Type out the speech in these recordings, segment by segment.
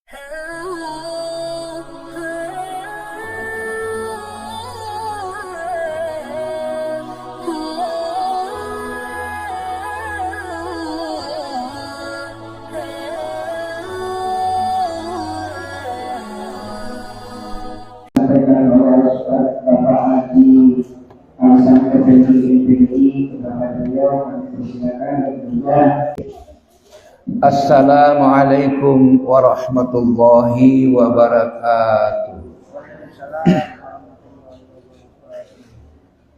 Sampaikan oleh Ustaz Bapak Haji Hasan Effendi kepada beliau mempersilakan dan juga Assalamualaikum warahmatullahi wabarakatuh.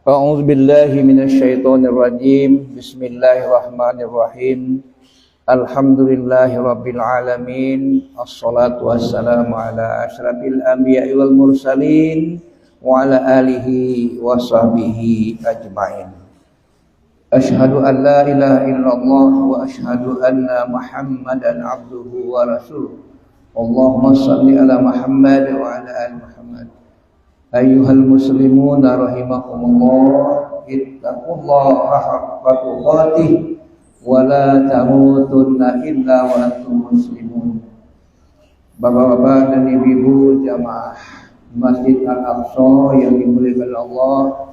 A'udzu billahi minasyaitonir rajim. Bismillahirrahmanirrahim. Alhamdulillahirabbil alamin. Assalatu wassalamu ala asyrafil anbiya'i wal mursalin wa ala alihi wa sahbihi ajmain. Asyhadu an la ilaha illallah wa asyhadu anna Muhammadan abduhu wa rasuluh. Allahumma shalli ala Muhammad wa ala ali Muhammad. Ayyuhal muslimuna rahimakumullah, ittaqullaha haqqa tuqatih wa la tamutunna illa wa antum muslimun. Bapak-bapak dan ibu-ibu jamaah Masjid Al-Aqsa yang dimuliakan Allah,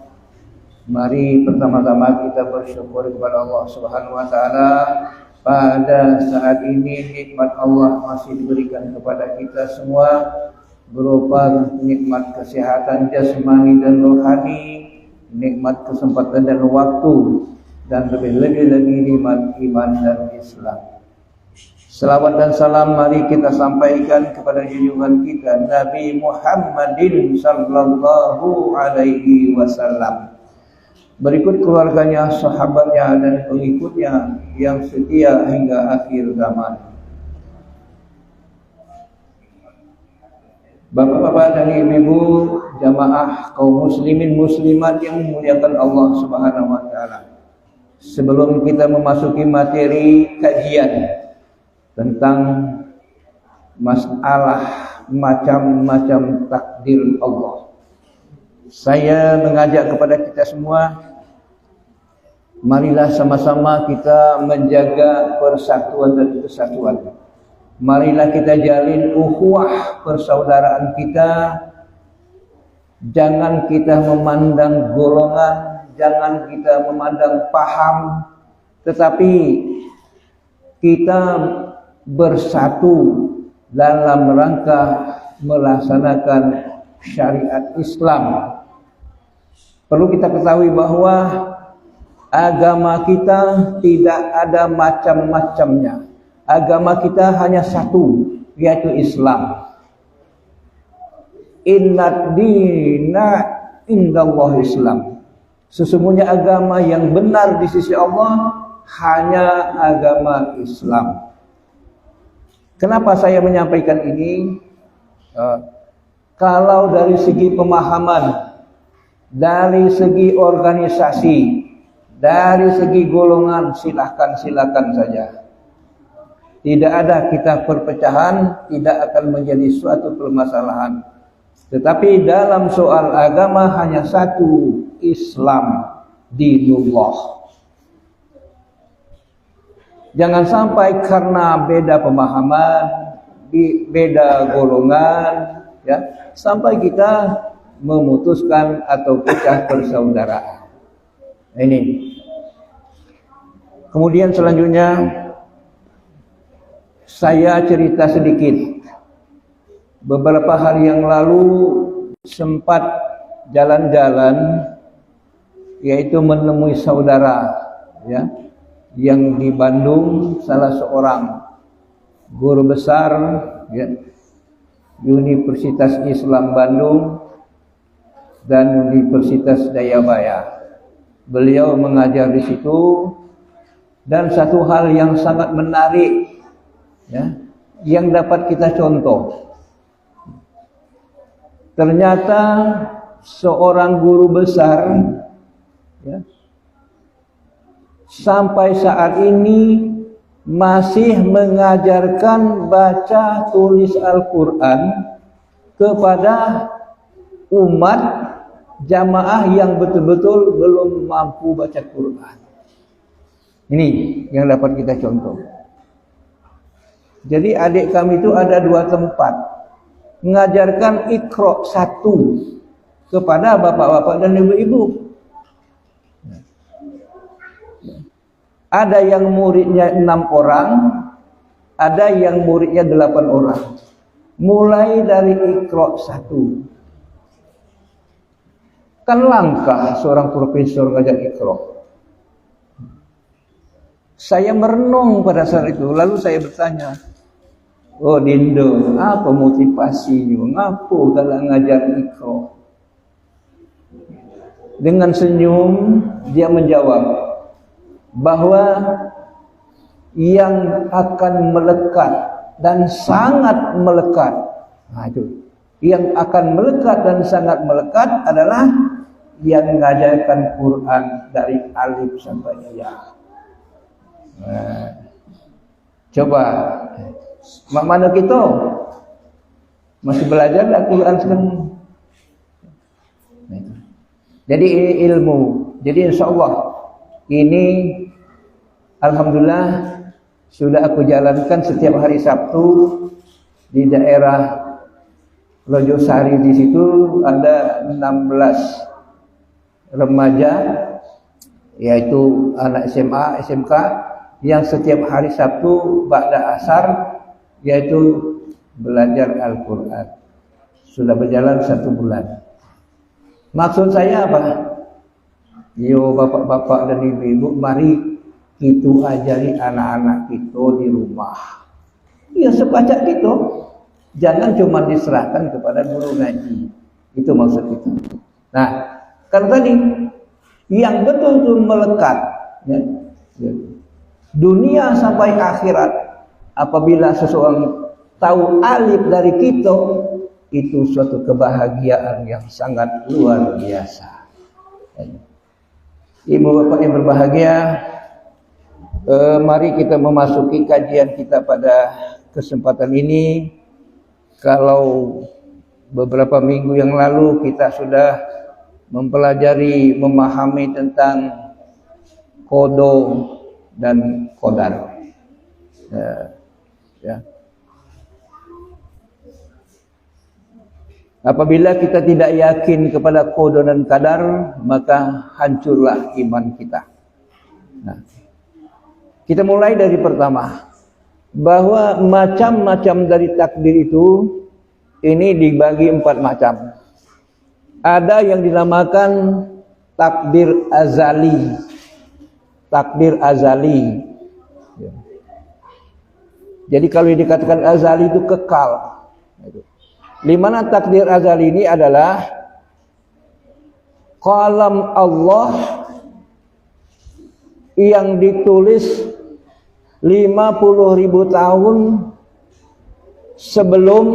mari pertama-tama kita bersyukur kepada Allah Subhanahu wa taala pada saat ini nikmat Allah masih diberikan kepada kita semua berupa nikmat kesehatan jasmani dan rohani, nikmat kesempatan dan waktu, dan lebih-lebih lagi nikmat iman dan Islam. Selawat dan salam mari kita sampaikan kepada junjungan kita Nabi Muhammadin sallallahu alaihi wasallam, berikut keluarganya, sahabatnya dan pengikutnya yang setia hingga akhir zaman. Bapak-bapak dan ibu-ibu jamaah kaum muslimin muslimat yang memuliakan Allah Subhanahu wa taala. Sebelum kita memasuki materi kajian tentang masalah macam-macam takdir Allah, saya mengajak kepada kita semua, marilah sama-sama kita menjaga persatuan dan kesatuan. Marilah kita jalin ukhuwah persaudaraan kita. Jangan kita memandang golongan, jangan kita memandang paham, tetapi kita bersatu dalam rangka melaksanakan syariat Islam. Perlu kita ketahui bahwa agama kita tidak ada macam-macamnya. Agama kita hanya satu, yaitu Islam. Innad dina indallah Islam. Sesungguhnya agama yang benar di sisi Allah hanya agama Islam. Kenapa saya menyampaikan ini? Kalau dari segi pemahaman, dari segi organisasi, dari segi golongan, silakan saja. Tidak ada kita perpecahan, tidak akan menjadi suatu permasalahan. Tetapi dalam soal agama hanya satu, Islam, dinullah. Jangan sampai karena beda pemahaman, beda golongan, ya, sampai kita memutuskan atau pecah persaudaraan. Ini. Kemudian selanjutnya saya cerita sedikit. Beberapa hari yang lalu sempat jalan-jalan, yaitu menemui saudara, ya, yang di Bandung, salah seorang guru besar, ya, Universitas Islam Bandung dan Universitas Jayabaya. Beliau mengajar di situ, dan satu hal yang sangat menarik, ya, yang dapat kita contoh. Ternyata seorang guru besar, ya, sampai saat ini masih mengajarkan baca tulis Al-Quran kepada umat jamaah yang betul-betul belum mampu baca Quran. Ini yang dapat kita contoh. Jadi adik kami itu ada 2 tempat mengajarkan Iqra 1 kepada bapak-bapak dan ibu-ibu. Ada yang muridnya 6 orang, ada yang muridnya 8 orang. Mulai dari Iqra 1. Kan langkah seorang profesor ngajar Iqra. Saya merenung pada saat itu, lalu saya bertanya, oh Dindo, apa motivasinya? Ngapo dalam ngajar Iqra? Dengan senyum dia menjawab bahwa yang akan melekat dan sangat melekat, nah itu, yang akan melekat dan sangat melekat adalah yang mengajarkan Quran dari alif sampai ya. Nah, coba, mana kita masih belajar Quran sekarang? Nah, jadi ini ilmu. Jadi insya Allah ini alhamdulillah sudah aku jalankan setiap hari Sabtu di daerah Lojosari. Di situ ada 16 remaja, yaitu anak SMA, SMK, yang setiap hari Sabtu ba'da asar yaitu belajar Al-Quran. Sudah berjalan 1 bulan. Maksud saya apa? Yo bapak-bapak dan ibu-ibu, mari kita ajari anak-anak kita di rumah. Ya sepacak kita. Jangan cuma diserahkan kepada guru ngaji. Itu maksud kita. Nah, kan tadi yang betul-betul melekat, ya, dunia sampai akhirat, apabila seseorang tahu alif dari kita, itu suatu kebahagiaan yang sangat luar biasa. Ibu bapak yang berbahagia, mari kita memasuki kajian kita pada kesempatan ini. Kalau beberapa minggu yang lalu kita sudah mempelajari, memahami tentang kodo dan qadar. Ya. Apabila kita tidak yakin kepada qada dan qadar, maka hancurlah iman kita. Nah, kita mulai dari pertama, bahwa macam-macam dari takdir itu ini dibagi 4 macam. Ada yang dinamakan takdir azali. Takdir azali. Jadi kalau dikatakan azali itu kekal. Di mana takdir azali ini adalah kalam Allah yang ditulis 50.000 tahun sebelum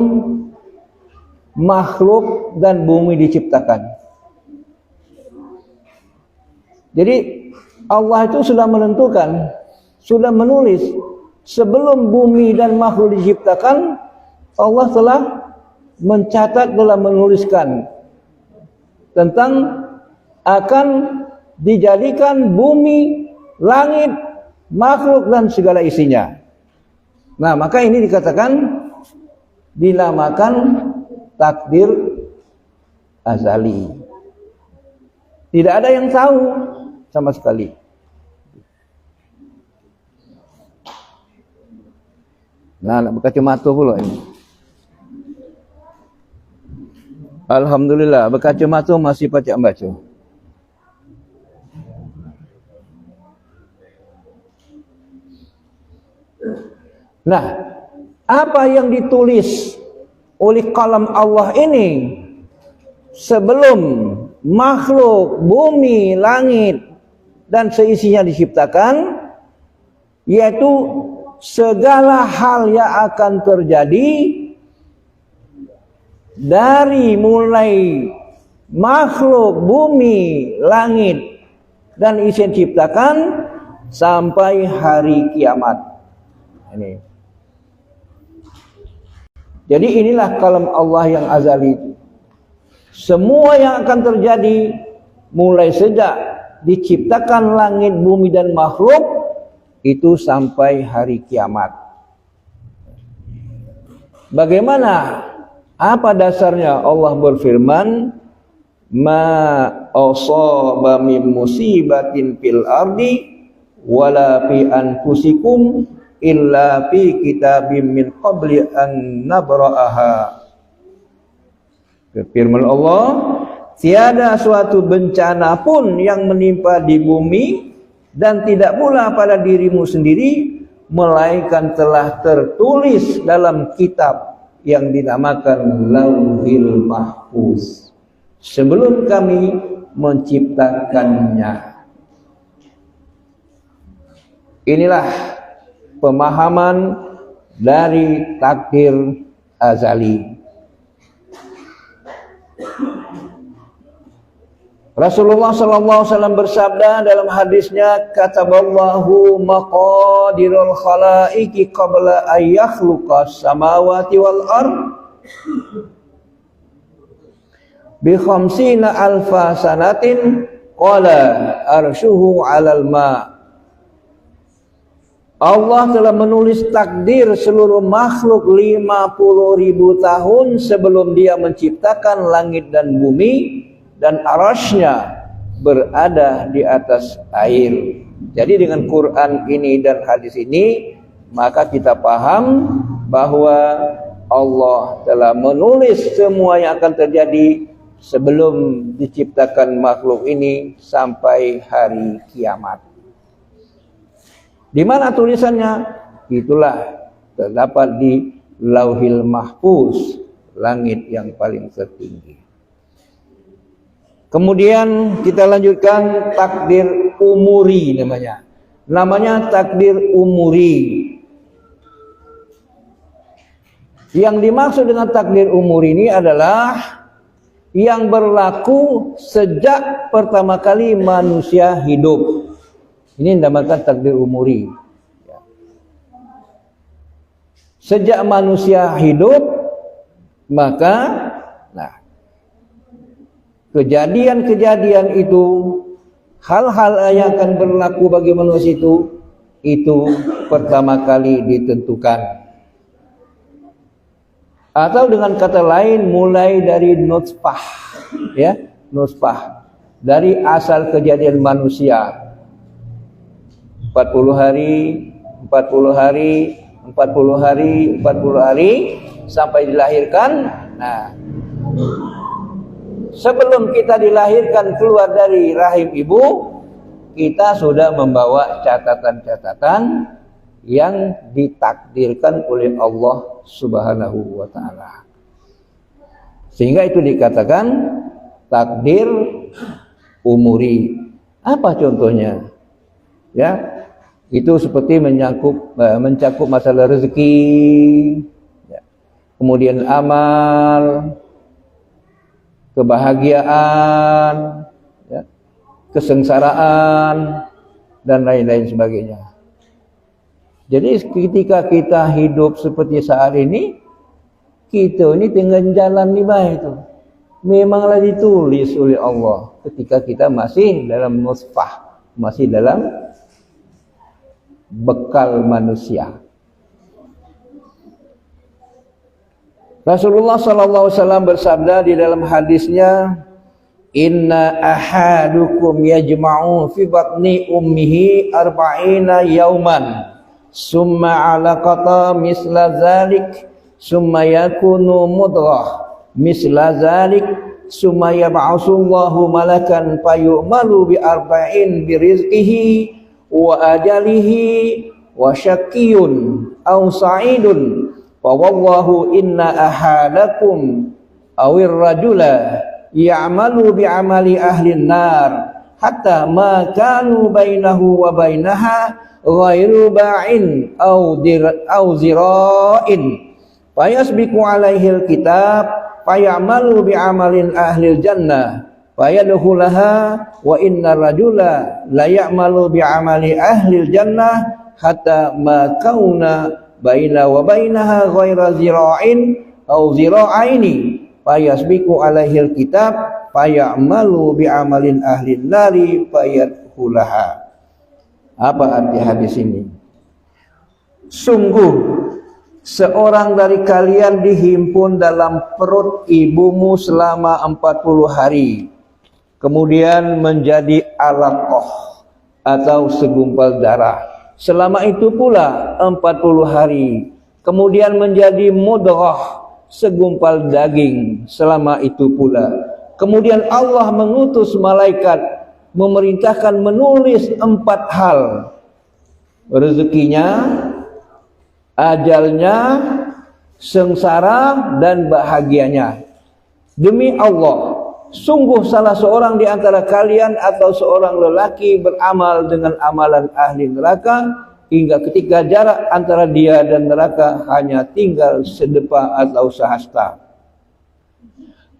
makhluk dan bumi diciptakan. Jadi Allah itu sudah menentukan, sudah menulis sebelum bumi dan makhluk diciptakan. Allah telah mencatat, telah menuliskan tentang akan dijadikan bumi, langit, makhluk dan segala isinya. Nah, maka ini dikatakan, dinamakan takdir azali. Tidak ada yang tahu sama sekali. Nah, nak berkacamata pula ini. Alhamdulillah, berkacamata masih pacak baca. Nah, apa yang ditulis oleh kalam Allah ini sebelum makhluk, bumi, langit dan seisinya diciptakan, yaitu segala hal yang akan terjadi dari mulai makhluk, bumi, langit dan isi yang diciptakan sampai hari kiamat. Ini. Jadi inilah kalam Allah yang azali. Semua yang akan terjadi mulai sejak diciptakan langit, bumi dan makhluk itu sampai hari kiamat. Bagaimana? Apa dasarnya Allah berfirman, ma asaba min musibatin fil ardi wala fi anfusikum illa fi kitabim min qabli an nabra'aha. Firman Allah, tiada suatu bencana pun yang menimpa di bumi dan tidak pula pada dirimu sendiri melainkan telah tertulis dalam kitab yang dinamakan Lauhil Mahfuz sebelum kami menciptakannya. Inilah pemahaman dari takdir azali. Rasulullah SAW bersabda dalam hadisnya, kataballahu maqadirul khalaiqi qabla ay yakhluqas samawati wal ard bi khamsina alfa sanatin qala arshuhu 'alal ma. Allah telah menulis takdir seluruh makhluk 50.000 tahun sebelum Dia menciptakan langit dan bumi, dan arasy-Nya berada di atas air. Jadi dengan Quran ini dan hadis ini, maka kita paham bahwa Allah telah menulis semua yang akan terjadi sebelum diciptakan makhluk ini sampai hari kiamat. Di mana tulisannya? Itulah terdapat di Lauhil Mahfuz, langit yang paling tertinggi. Kemudian kita lanjutkan takdir umuri namanya. Namanya takdir umuri. Yang dimaksud dengan takdir umuri ini adalah yang berlaku sejak pertama kali manusia hidup. Ini dinamakan takdir umuri. Sejak manusia hidup, maka kejadian-kejadian itu, hal-hal yang akan berlaku bagi manusia itu pertama kali ditentukan. Atau dengan kata lain, mulai dari nutfah, ya, nutfah, dari asal kejadian manusia. 40 hari, 40 hari, 40 hari, 40 hari sampai dilahirkan. Nah, sebelum kita dilahirkan keluar dari rahim ibu, kita sudah membawa catatan-catatan yang ditakdirkan oleh Allah Subhanahu wa ta'ala. Sehingga itu dikatakan takdir umuri. Apa contohnya? Ya, itu seperti mencakup masalah rezeki, ya, kemudian amal, kebahagiaan, ya, kesengsaraan, dan lain-lain sebagainya. Jadi ketika kita hidup seperti saat ini, kita ini tengah jalan di bawah itu. Memanglah ditulis oleh Allah ketika kita masih dalam nutfah, masih dalam bekal manusia. Rasulullah SAW bersabda di dalam hadisnya, inna ahadukum yajma'u fi batni ummihi arba'ina yauman summa alaqata misla zalik summa yakunu mudghah misla zalik summa yab'asullahu malakan fayu'malu bi arba'in bi rizqihi wa ajalihi wa syaqqiyun aw sa'idun. Wallahu inna ahadakum awir rajula ya'malu bi'amali ahlin nar hatta ma kanu bainahu wa bainaha ghairu ba'in aw zira'in fayasbiqu alaihi alkitab fayamalu bi'amalin ahlil jannah fayadkhulaha wa inna rajula la ya'malu bi'amali ahlil jannah hatta ma kauna baina wa bainaha ghaira zira'in aw zira'aini fayasbiqu alaihi alkitab fayamalu bi'amalin ahlin nari fayadkhulaha. Apa arti hadis ini? Sungguh seorang dari kalian dihimpun dalam perut ibumu selama 40 hari, kemudian menjadi alaqah atau segumpal darah. Selama itu pula 40 hari, kemudian menjadi mudghah, segumpal daging. Selama itu pula, kemudian Allah mengutus malaikat, memerintahkan menulis 4 hal: rezekinya, ajalnya, sengsara, dan bahagianya. Demi Allah, sungguh salah seorang di antara kalian atau seorang lelaki beramal dengan amalan ahli neraka, hingga ketika jarak antara dia dan neraka hanya tinggal sedepa atau sehasta.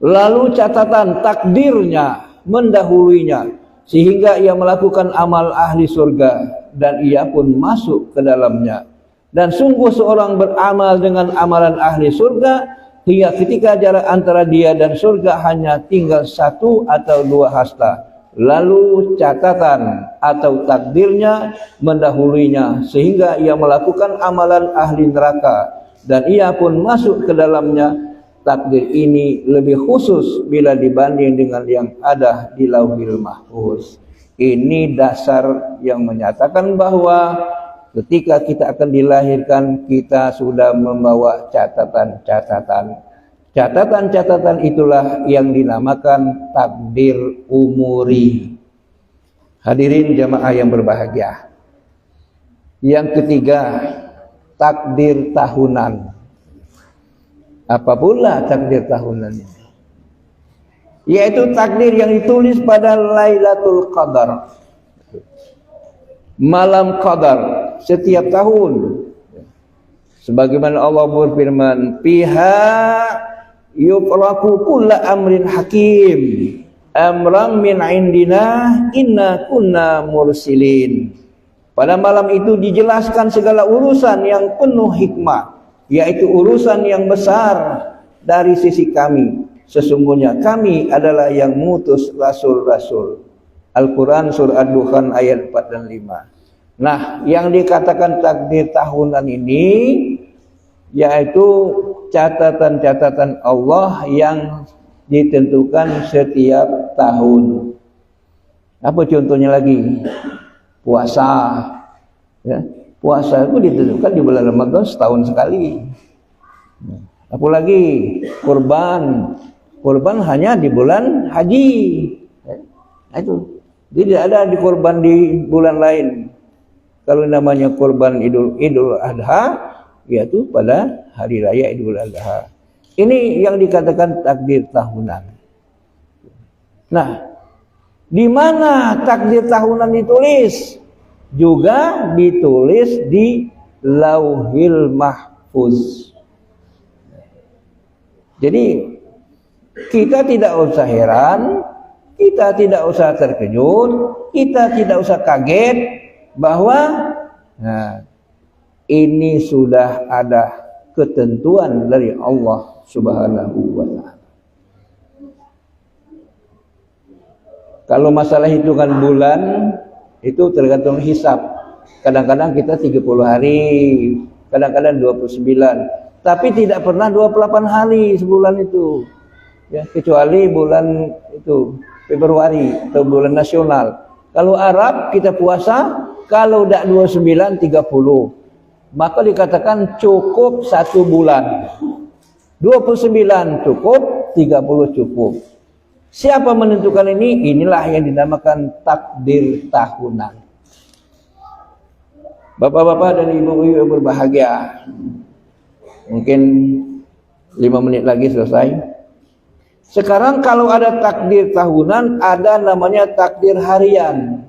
Lalu catatan takdirnya mendahuluinya, sehingga ia melakukan amal ahli surga, dan ia pun masuk ke dalamnya. Dan sungguh seorang beramal dengan amalan ahli surga, hingga ketika jarak antara dia dan surga hanya tinggal 1 atau 2 hasta. Lalu catatan atau takdirnya mendahuluinya, sehingga ia melakukan amalan ahli neraka, dan ia pun masuk ke dalamnya. Takdir ini lebih khusus bila dibanding dengan yang ada di Lauhil Mahfuz. Ini dasar yang menyatakan bahwa ketika kita akan dilahirkan, kita sudah membawa catatan-catatan. Catatan-catatan itulah yang dinamakan takdir umuri. Hadirin jamaah yang berbahagia. Yang ketiga, takdir tahunan. Apa pula takdir tahunan ini? Yaitu takdir yang ditulis pada Lailatul Qadar, malam Qadar setiap tahun. Sebagaimana Allah berfirman, "Fiha yufraqu kullu amrin hakim, amran min indina, inna kunna mursilin." Pada malam itu dijelaskan segala urusan yang penuh hikmah, yaitu urusan yang besar dari sisi kami. Sesungguhnya kami adalah yang mengutus rasul-rasul. Al-Quran surah Ad-Dukhan ayat 4 dan 5. Nah, yang dikatakan takdir tahunan ini yaitu catatan-catatan Allah yang ditentukan setiap tahun. Apa contohnya lagi? Puasa. Ya, puasa itu ditentukan di bulan Ramadan setahun sekali. Apalagi kurban. Kurban hanya di bulan haji. Nah, itu tidak ada di kurban di bulan lain. Kalau namanya kurban Idul Adha, yaitu pada hari raya Idul Adha. Ini yang dikatakan takdir tahunan. Nah, di mana takdir tahunan ditulis? Juga ditulis di Lauhil Mahfuz. Jadi kita tidak usah heran, kita tidak usah terkejut, kita tidak usah kaget bahwa ini sudah ada ketentuan dari Allah Subhanahu wa ta'ala. Kalau masalah hitungan bulan itu tergantung hisab. Kadang-kadang kita 30 hari, kadang-kadang 29, tapi tidak pernah 28 hari sebulan itu. Ya, kecuali bulan itu Februari atau bulan nasional. Kalau Arab kita puasa, kalau tidak 29, 30. Maka dikatakan cukup 1 bulan. 29 cukup, 30 cukup. Siapa menentukan ini? Inilah yang dinamakan takdir tahunan. Bapak-bapak dan ibu-ibu yang berbahagia, mungkin 5 menit lagi selesai. Sekarang kalau ada takdir tahunan, ada namanya takdir harian.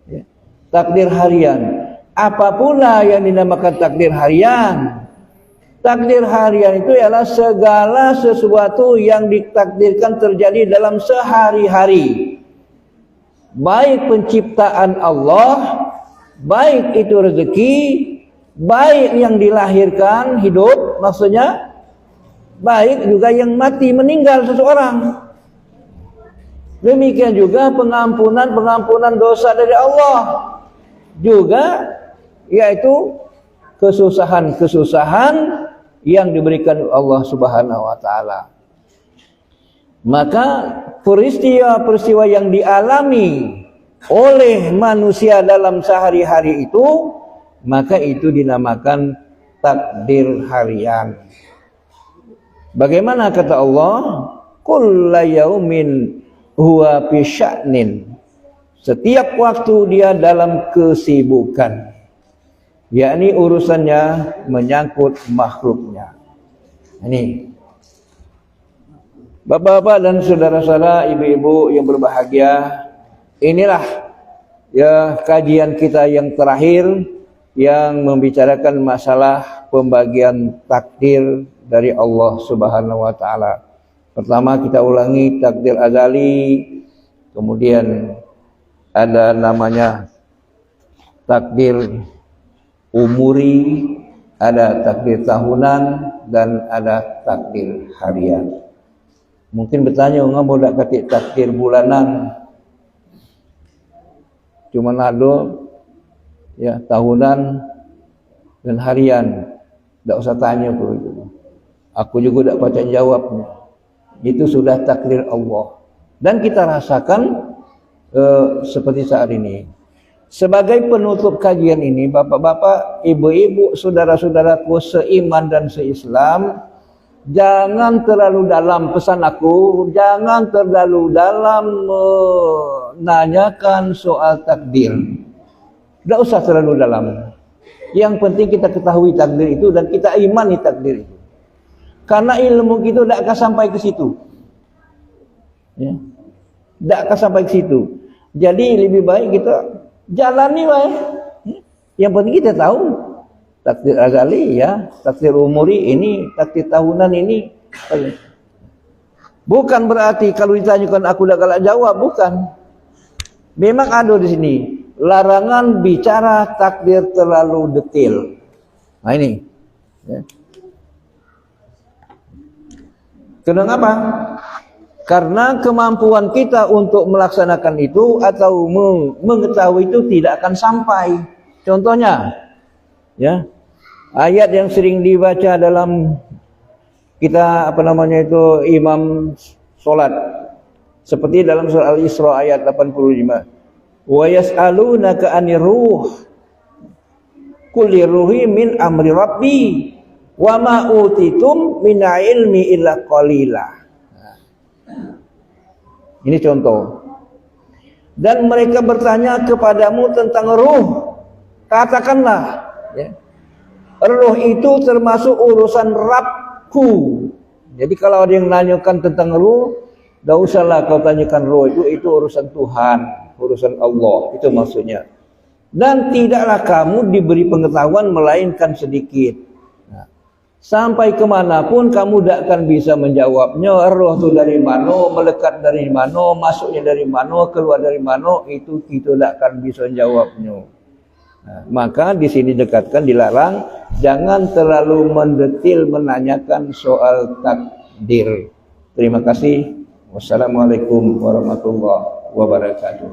Ya, takdir harian. Apa pula yang dinamakan takdir harian? Takdir harian itu ialah segala sesuatu yang ditakdirkan terjadi dalam sehari-hari. Baik penciptaan Allah, baik itu rezeki, baik yang dilahirkan hidup, maksudnya baik juga yang mati meninggal seseorang. Demikian juga pengampunan dosa dari Allah. Juga yaitu kesusahan-kesusahan yang diberikan Allah Subhanahu wa taala. Maka peristiwa-peristiwa yang dialami oleh manusia dalam sehari-hari itu, maka itu dinamakan takdir harian. Bagaimana kata Allah? Kullu yaumin huwa fi sya'nin. Setiap waktu dia dalam kesibukan, yakni urusannya menyangkut makhluknya. Ini Bapak-bapak dan saudara-saudara, ibu-ibu yang berbahagia, inilah ya kajian kita yang terakhir yang membicarakan masalah pembagian takdir dari Allah Subhanahu wa taala. Pertama kita ulangi takdir azali, kemudian ada namanya takdir umuri, ada takdir tahunan, dan ada takdir harian. Mungkin bertanya, ngapa dak katik takdir bulanan? Cuma ada ya tahunan dan harian. Tak usah tanya aku itu. Aku juga tak baca jawabnya. Itu sudah takdir Allah. Dan kita rasakan seperti saat ini. Sebagai penutup kajian ini, bapak-bapak, ibu-ibu, saudara-saudaraku seiman dan seislam, jangan terlalu dalam pesan aku, jangan terlalu dalam menanyakan soal takdir. Tidak usah terlalu dalam. Yang penting kita ketahui takdir itu dan kita imani takdir itu. Karena ilmu kita tidak akan sampai ke situ. Ya. Tidak akan sampai ke situ. Jadi lebih baik kita jalani baik. Yang penting kita tahu takdir azali ya, takdir umuri ini, takdir tahunan ini. Bukan berarti kalau ditanyakan aku dah galak jawab, bukan. Memang ada di sini larangan bicara takdir terlalu detail. Nah ini. Ya. Kenapa? Karena kemampuan kita untuk melaksanakan itu atau mengetahui itu tidak akan sampai. Contohnya, ya. Ayat yang sering dibaca dalam kita imam solat, seperti dalam surah Al-Isra ayat 85. Wa yas'alunaka 'anir ruh qul ruhi min amri rabbi wa ma utitum min ilmi illa qalila. Ini contoh. Dan mereka bertanya kepadamu tentang ruh. Katakanlah, ya, ruh itu termasuk urusan Rabbku. Jadi kalau ada yang nanyakan tentang ruh, tidak usahlah kau tanyakan ruh itu urusan Tuhan, urusan Allah, itu maksudnya. Dan tidaklah kamu diberi pengetahuan melainkan sedikit. Nah, sampai kemanapun kamu tidak akan bisa menjawabnya. Roh itu dari mana, melekat dari mana, masuknya dari mana, keluar dari mana, itu kita tidak akan bisa menjawabnya. Nah, maka di sini dekatkan dilarang, jangan terlalu mendetil menanyakan soal takdir. Terima kasih. Wassalamualaikum warahmatullahi wabarakatuh.